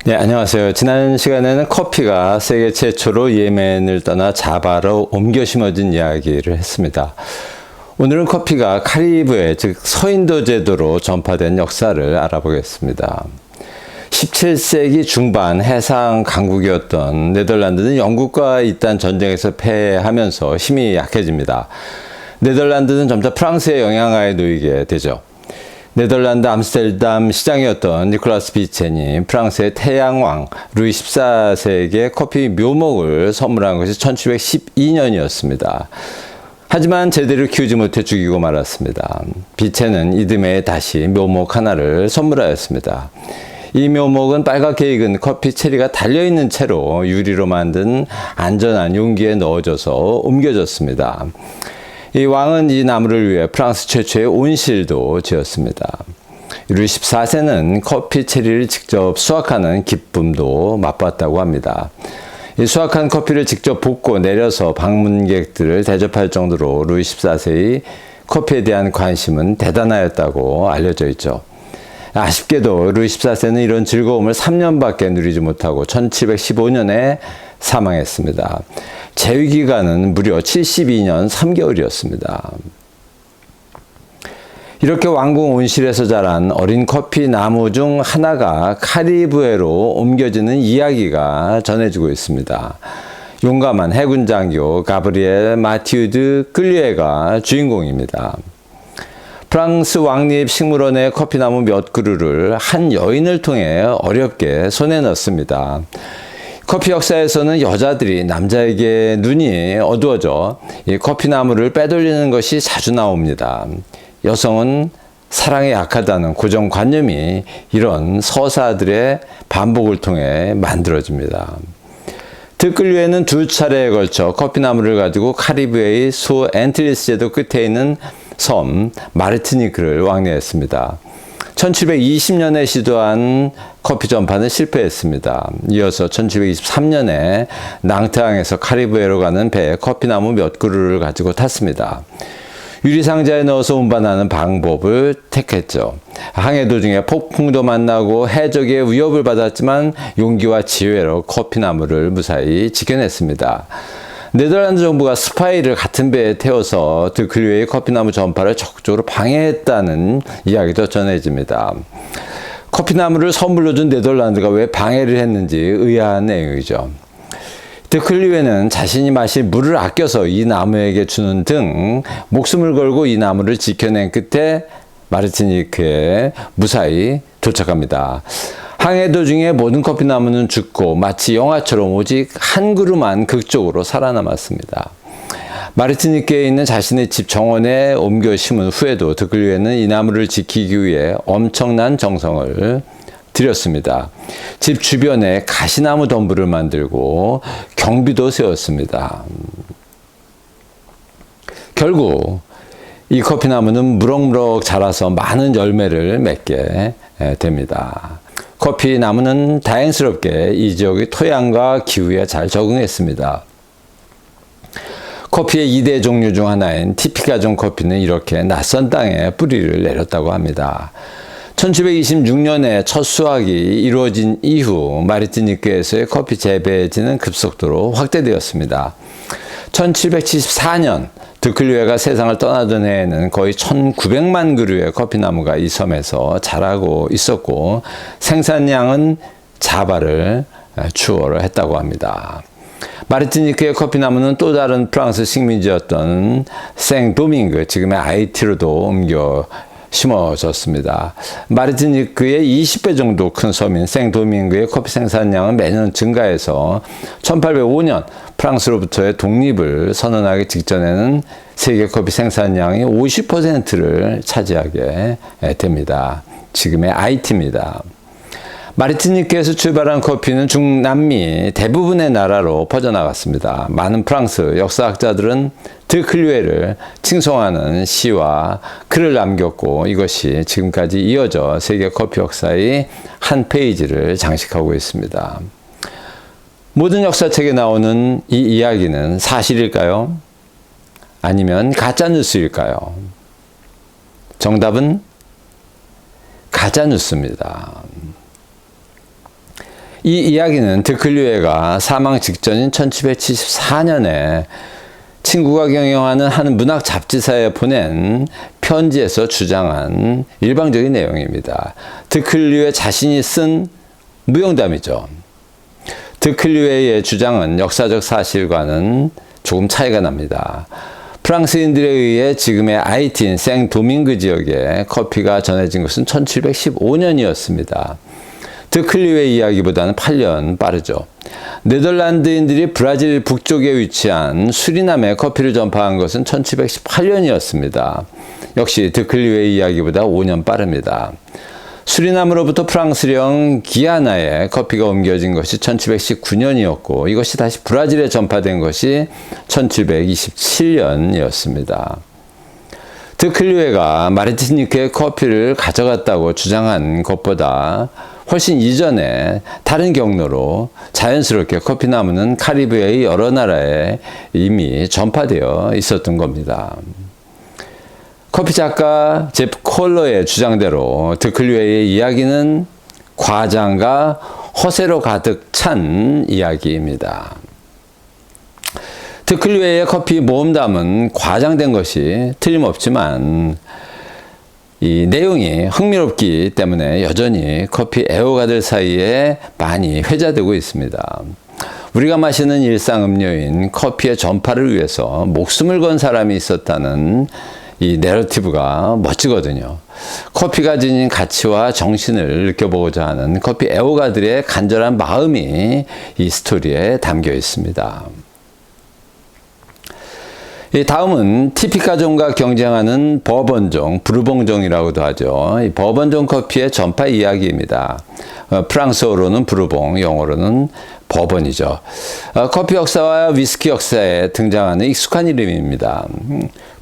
네, 안녕하세요. 지난 시간에는 커피가 세계 최초로 예멘을 떠나 자바로 옮겨 심어진 이야기를 했습니다. 오늘은 커피가 카리브해, 즉 서인도 제도로 전파된 역사를 알아보겠습니다. 17세기 중반 해상 강국이었던 네덜란드는 영국과 잇단 전쟁에서 패하면서 힘이 약해집니다. 네덜란드는 점차 프랑스의 영향하에 놓이게 되죠. 네덜란드 암스테르담 시장이었던 니콜라스 비첸이 프랑스의 태양왕 루이 14세에게 커피 묘목을 선물한 것이 1712년이었습니다. 하지만 제대로 키우지 못해 죽이고 말았습니다. 비첸은 이듬해 다시 묘목 하나를 선물하였습니다. 이 묘목은 빨갛게 익은 커피 체리가 달려있는 채로 유리로 만든 안전한 용기에 넣어져서 옮겨졌습니다. 이 왕은 이 나무를 위해 프랑스 최초의 온실도 지었습니다. 루이 14세는 커피 체리를 직접 수확하는 기쁨도 맛봤다고 합니다. 이 수확한 커피를 직접 볶고 내려서 방문객들을 대접할 정도로 루이 14세의 커피에 대한 관심은 대단하였다고 알려져 있죠. 아쉽게도 루이 14세는 이런 즐거움을 3년밖에 누리지 못하고 1715년에 사망했습니다. 재위기간은 무려 72년 3개월이었습니다. 이렇게 왕궁 온실에서 자란 어린 커피 나무 중 하나가 카리브해로 옮겨지는 이야기가 전해지고 있습니다. 용감한 해군 장교 가브리엘 마티우드 클리에가 주인공입니다. 프랑스 왕립 식물원의 커피나무 몇 그루를 한 여인을 통해 어렵게 손에 넣습니다. 커피 역사에서는 여자들이 남자에게 눈이 어두워져 이 커피나무를 빼돌리는 것이 자주 나옵니다. 여성은 사랑에 약하다는 고정관념이 이런 서사들의 반복을 통해 만들어집니다. 드클류에는 두 차례에 걸쳐 커피나무를 가지고 카리브해의 소 앤틸리스 제도 끝에 있는 섬 마르티니크를 왕래했습니다. 1720년에 시도한 커피 전파는 실패했습니다. 이어서 1723년에 낭트항에서 카리브해로 가는 배에 커피나무 몇 그루를 가지고 탔습니다. 유리상자에 넣어서 운반하는 방법을 택했죠. 항해 도중에 폭풍도 만나고 해적의 위협을 받았지만 용기와 지혜로 커피나무를 무사히 지켜냈습니다. 네덜란드 정부가 스파이를 같은 배에 태워서 드클류의 커피나무 전파를 적극적으로 방해했다는 이야기도 전해집니다. 커피나무를 선물로 준 네덜란드가 왜 방해를 했는지 의아한 내용이죠. 드클류에는 자신이 마실 물을 아껴서 이 나무에게 주는 등 목숨을 걸고 이 나무를 지켜낸 끝에 마르티니크에 무사히 도착합니다. 항해 도중에 모든 커피나무는 죽고 마치 영화처럼 오직 한 그루만 극적으로 살아남았습니다. 마르티니크에 있는 자신의 집 정원에 옮겨 심은 후에도 드클류에는 이 나무를 지키기 위해 엄청난 정성을 들였습니다. 집 주변에 가시나무 덤불을 만들고 경비도 세웠습니다. 결국 이 커피나무는 무럭무럭 자라서 많은 열매를 맺게 됩니다. 커피 나무는 다행스럽게 이 지역의 토양과 기후에 잘 적응했습니다. 커피의 2대 종류 중 하나인 티피카종 커피는 이렇게 낯선 땅에 뿌리를 내렸다고 합니다. 1726년에 첫 수확이 이루어진 이후 마르티니크에서의 커피 재배지는 급속도로 확대되었습니다. 1774년 드클류에가 세상을 떠나던 해에는 거의 1900만 그루의 커피나무가 이 섬에서 자라고 있었고 생산량은 자바를 추월을 했다고 합니다. 마르티니크의 커피나무는 또 다른 프랑스 식민지였던 생도밍그, 지금의 아이티로도 옮겨 심어졌습니다. 마르티니크의 20배 정도 큰 섬인 생도밍그의 커피 생산량은 매년 증가해서 1805년 프랑스로부터의 독립을 선언하기 직전에는 세계 커피 생산량이 50%를 차지하게 됩니다. 지금의 아이티입니다. 마르티니크에서 출발한 커피는 중남미 대부분의 나라로 퍼져나갔습니다. 많은 프랑스 역사학자들은 드클류에를 칭송하는 시와 글을 남겼고 이것이 지금까지 이어져 세계 커피 역사의 한 페이지를 장식하고 있습니다. 모든 역사책에 나오는 이 이야기는 사실일까요? 아니면 가짜뉴스일까요? 정답은 가짜뉴스입니다. 이 이야기는 드클류에가 사망 직전인 1774년에 친구가 경영하는 한 문학 잡지사에 보낸 편지에서 주장한 일방적인 내용입니다. 드클류에 자신이 쓴 무용담이죠. 드클류에의 주장은 역사적 사실과는 조금 차이가 납니다. 프랑스인들에 의해 지금의 아이틴 생도밍그 지역에 커피가 전해진 것은 1715년이었습니다. 드클류의 이야기보다는 8년 빠르죠. 네덜란드인들이 브라질 북쪽에 위치한 수리남에 커피를 전파한 것은 1718년이었습니다. 역시 드클류의 이야기보다 5년 빠릅니다. 수리남으로부터 프랑스령 기아나에 커피가 옮겨진 것이 1719년이었고 이것이 다시 브라질에 전파된 것이 1727년이었습니다. 드클류에가 마르티니크에 커피를 가져갔다고 주장한 것보다 훨씬 이전에 다른 경로로 자연스럽게 커피나무는 카리브해의 여러 나라에 이미 전파되어 있었던 겁니다. 커피 작가 제프 콜러의 주장대로 드클류에의 이야기는 과장과 허세로 가득 찬 이야기입니다. 드클류에의 커피 모험담은 과장된 것이 틀림없지만 이 내용이 흥미롭기 때문에 여전히 커피 애호가들 사이에 많이 회자되고 있습니다. 우리가 마시는 일상 음료인 커피의 전파를 위해서 목숨을 건 사람이 있었다는 이 내러티브가 멋지거든요. 커피가 지닌 가치와 정신을 느껴보고자 하는 커피 애호가들의 간절한 마음이 이 스토리에 담겨 있습니다. 다음은 티피카종과 경쟁하는 버번종, 부르봉종이라고도 하죠. 이 버번종 커피의 전파 이야기입니다. 프랑스어로는 부르봉, 영어로는 버번이죠. 커피 역사와 위스키 역사에 등장하는 익숙한 이름입니다.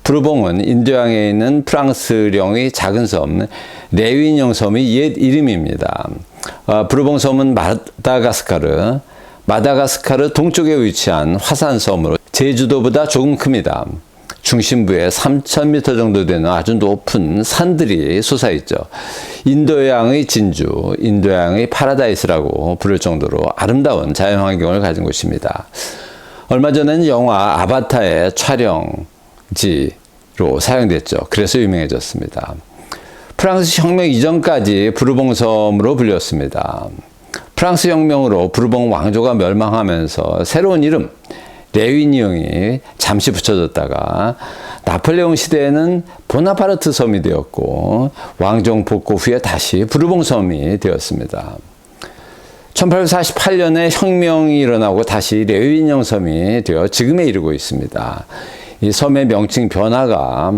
부르봉은 인도양에 있는 프랑스령의 작은 섬 레위뇽 섬의 옛 이름입니다. 부르봉 섬은 마다가스카르 동쪽에 위치한 화산섬으로 제주도보다 조금 큽니다. 중심부에 3,000m 정도 되는 아주 높은 산들이 솟아있죠. 인도양의 진주, 인도양의 파라다이스라고 부를 정도로 아름다운 자연환경을 가진 곳입니다. 얼마 전에는 영화 아바타의 촬영지로 사용됐죠. 그래서 유명해졌습니다. 프랑스 혁명 이전까지 부르봉섬으로 불렸습니다. 프랑스 혁명으로 부르봉 왕조가 멸망하면서 새로운 이름 레위뇽이 잠시 붙여졌다가 나폴레옹 시대에는 보나파르트 섬이 되었고 왕정 복고 후에 다시 부르봉 섬이 되었습니다. 1848년에 혁명이 일어나고 다시 레위뇽 섬이 되어 지금에 이르고 있습니다. 이 섬의 명칭 변화가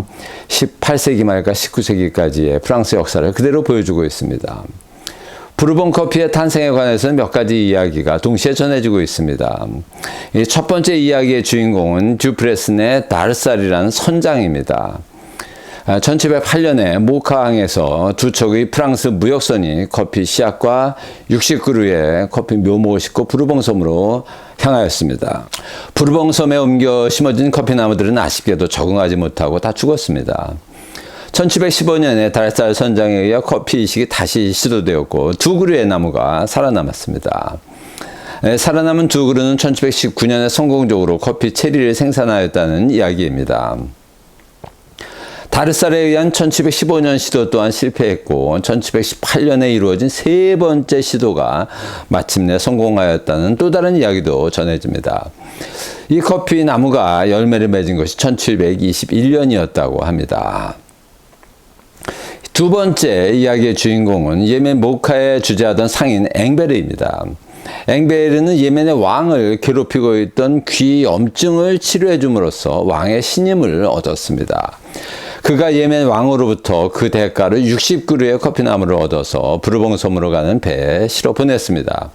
18세기 말과 19세기까지의 프랑스 역사를 그대로 보여주고 있습니다. 부르봉 커피의 탄생에 관해서는 몇 가지 이야기가 동시에 전해지고 있습니다. 첫 번째 이야기의 주인공은 듀프레슨의 다르살이라는 선장입니다. 1708년에 모카항에서 두 척의 프랑스 무역선이 커피 씨앗과 60그루의 커피 묘목을 싣고 부르봉섬으로 향하였습니다. 부르봉섬에 옮겨 심어진 커피나무들은 아쉽게도 적응하지 못하고 다 죽었습니다. 1715년에 다르살 선장에 의해 커피 이식이 다시 시도되었고 두 그루의 나무가 살아남았습니다. 살아남은 두 그루는 1719년에 성공적으로 커피 체리를 생산하였다는 이야기입니다. 다르살에 의한 1715년 시도 또한 실패했고 1718년에 이루어진 세 번째 시도가 마침내 성공하였다는 또 다른 이야기도 전해집니다. 이 커피 나무가 열매를 맺은 것이 1721년이었다고 합니다. 두 번째 이야기의 주인공은 예멘 모카에 주재하던 상인 앵베르입니다. 앵베르는 예멘의 왕을 괴롭히고 있던 귀 염증을 치료해 줌으로써 왕의 신임을 얻었습니다. 그가 예멘 왕으로부터 그 대가로 60그루의 커피나무를 얻어서 부르봉섬으로 가는 배에 실어 보냈습니다.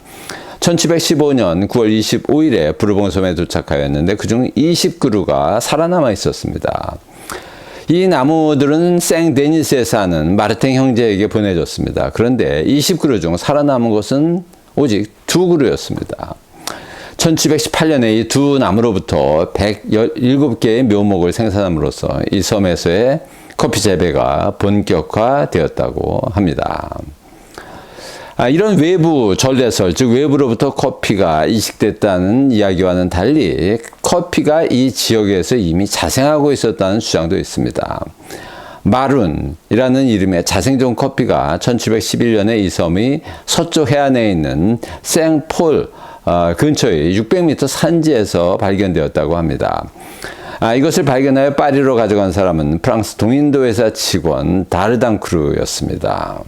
1715년 9월 25일에 부르봉섬에 도착하였는데 그중 20그루가 살아남아 있었습니다. 이 나무들은 생데니스에 사는 마르탱 형제에게 보내졌습니다. 그런데 20그루 중 살아남은 것은 오직 2그루였습니다. 1718년에 이 두 나무로부터 117개의 묘목을 생산함으로써 이 섬에서의 커피 재배가 본격화되었다고 합니다. 이런 외부 전래설, 즉 외부로부터 커피가 이식됐다는 이야기와는 달리 커피가 이 지역에서 이미 자생하고 있었다는 주장도 있습니다. 마룬이라는 이름의 자생종 커피가 1711년에 이 섬의 서쪽 해안에 있는 생폴 근처의 600m 산지에서 발견되었다고 합니다. 이것을 발견하여 파리로 가져간 사람은 프랑스 동인도 회사 직원 다르당크루였습니다.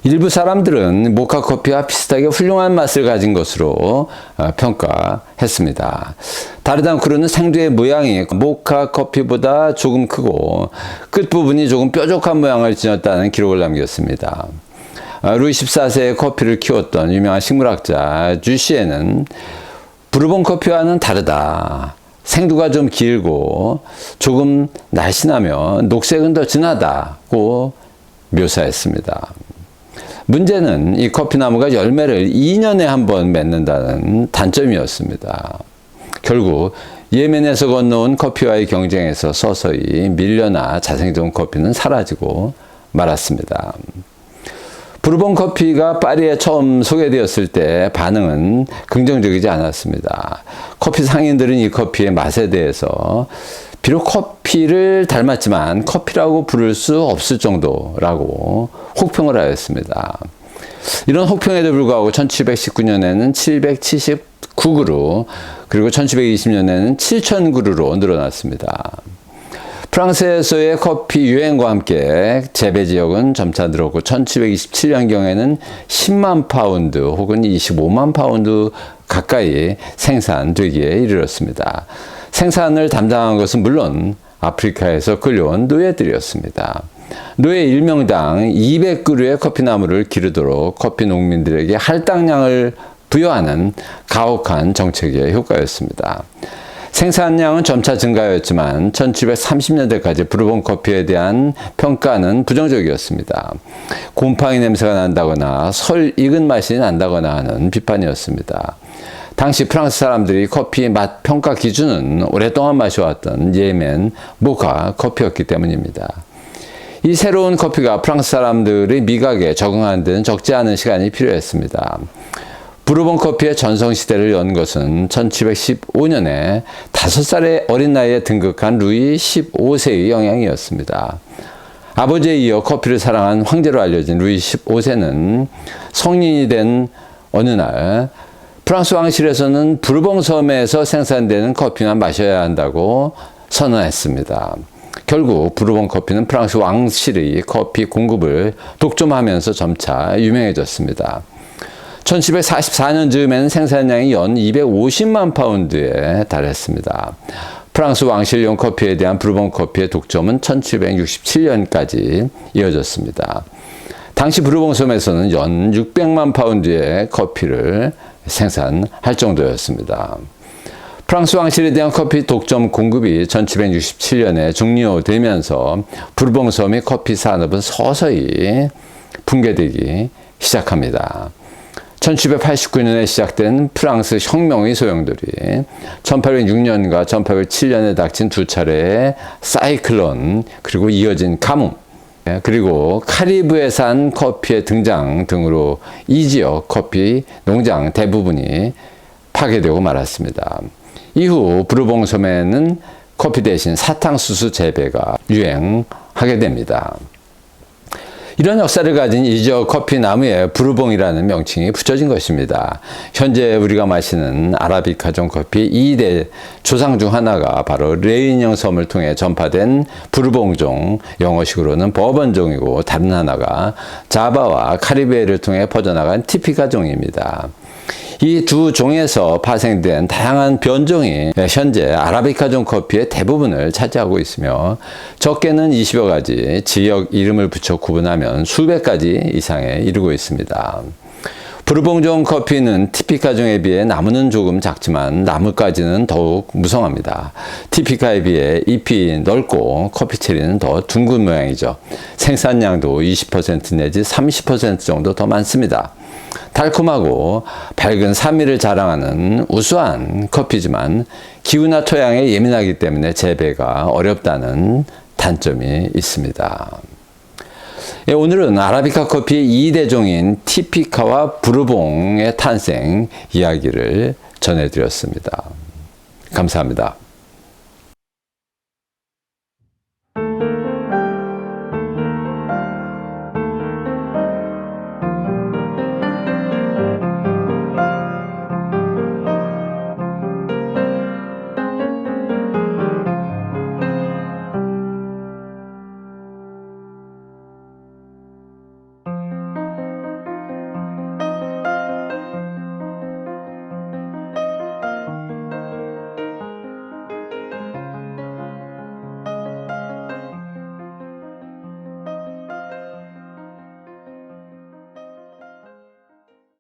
일부 사람들은 모카 커피와 비슷하게 훌륭한 맛을 가진 것으로 평가했습니다. 다르당크루는 생두의 모양이 모카 커피보다 조금 크고 끝부분이 조금 뾰족한 모양을 지녔다는 기록을 남겼습니다. 루이 14세의 커피를 키웠던 유명한 식물학자 주시에는 부르봉 커피와는 다르다. 생두가 좀 길고 조금 날씬하며 녹색은 더 진하다고 묘사했습니다. 문제는 이 커피나무가 열매를 2년에 한 번 맺는다는 단점이었습니다. 결국 예멘에서 건너온 커피와의 경쟁에서 서서히 밀려나 자생종 커피는 사라지고 말았습니다. 부르봉 커피가 파리에 처음 소개되었을 때 반응은 긍정적이지 않았습니다. 커피 상인들은 이 커피의 맛에 대해서 비록 커피를 닮았지만 커피라고 부를 수 없을 정도라고 혹평을 하였습니다. 이런 혹평에도 불구하고 1719년에는 779그루, 그리고 1720년에는 7000그루로 늘어났습니다. 프랑스에서의 커피 유행과 함께 재배 지역은 점차 늘었고 1727년경에는 10만 파운드 혹은 25만 파운드 가까이 생산되기에 이르렀습니다. 생산을 담당한 것은 물론 아프리카에서 끌려온 노예들이었습니다. 노예 1명당 200그루의 커피나무를 기르도록 커피 농민들에게 할당량을 부여하는 가혹한 정책의 효과였습니다. 생산량은 점차 증가하였지만 1730년대까지 부르봉 커피에 대한 평가는 부정적이었습니다. 곰팡이 냄새가 난다거나 설 익은 맛이 난다거나 하는 비판이었습니다. 당시 프랑스 사람들이 커피 맛 평가 기준은 오랫동안 마셔왔던 예멘 모카 커피였기 때문입니다. 이 새로운 커피가 프랑스 사람들의 미각에 적응하는 데는 적지 않은 시간이 필요했습니다. 부르봉 커피의 전성시대를 연 것은 1715년에 5살의 어린 나이에 등극한 루이 15세의 영향이었습니다. 아버지에 이어 커피를 사랑한 황제로 알려진 루이 15세는 성인이 된 어느 날 프랑스 왕실에서는 부르봉 섬에서 생산되는 커피만 마셔야 한다고 선언했습니다. 결국 부르봉 커피는 프랑스 왕실의 커피 공급을 독점하면서 점차 유명해졌습니다. 1744년 즈음에는 생산량이 연 250만 파운드에 달했습니다. 프랑스 왕실용 커피에 대한 부르봉 커피의 독점은 1767년까지 이어졌습니다. 당시 부르봉 섬에서는 연 600만 파운드의 커피를 생산할 정도였습니다. 프랑스 왕실에 대한 커피 독점 공급이 1767년에 종료되면서 부르봉 섬의 커피 산업은 서서히 붕괴되기 시작합니다. 1789년에 시작된 프랑스 혁명의 소용돌이 1806년과 1807년에 닥친 두 차례의 사이클론, 그리고 이어진 가뭄, 그리고 카리브해산 커피의 등장 등으로 이 지역 커피 농장 대부분이 파괴되고 말았습니다. 이후 부르봉 섬에는 커피 대신 사탕수수 재배가 유행하게 됩니다. 이런 역사를 가진 이 지역 커피 나무에 부르봉이라는 명칭이 붙여진 것입니다. 현재 우리가 마시는 아라비카종 커피의 2대 조상 중 하나가 바로 레이니옹 섬을 통해 전파된 부르봉종, 영어식으로는 버번종이고, 다른 하나가 자바와 카리브해를 통해 퍼져나간 티피카종입니다. 이 두 종에서 파생된 다양한 변종이 현재 아라비카종 커피의 대부분을 차지하고 있으며, 적게는 20여 가지 지역 이름을 붙여 구분하면 수백 가지 이상에 이르고 있습니다. 부르봉종 커피는 티피카종에 비해 나무는 조금 작지만 나뭇가지는 더욱 무성합니다. 티피카에 비해 잎이 넓고 커피 체리는 더 둥근 모양이죠. 생산량도 20% 내지 30% 정도 더 많습니다. 달콤하고 밝은 산미를 자랑하는 우수한 커피지만 기후나 토양에 예민하기 때문에 재배가 어렵다는 단점이 있습니다. 예, 오늘은 아라비카 커피의 2대종인 티피카와 부르봉의 탄생 이야기를 전해드렸습니다. 감사합니다.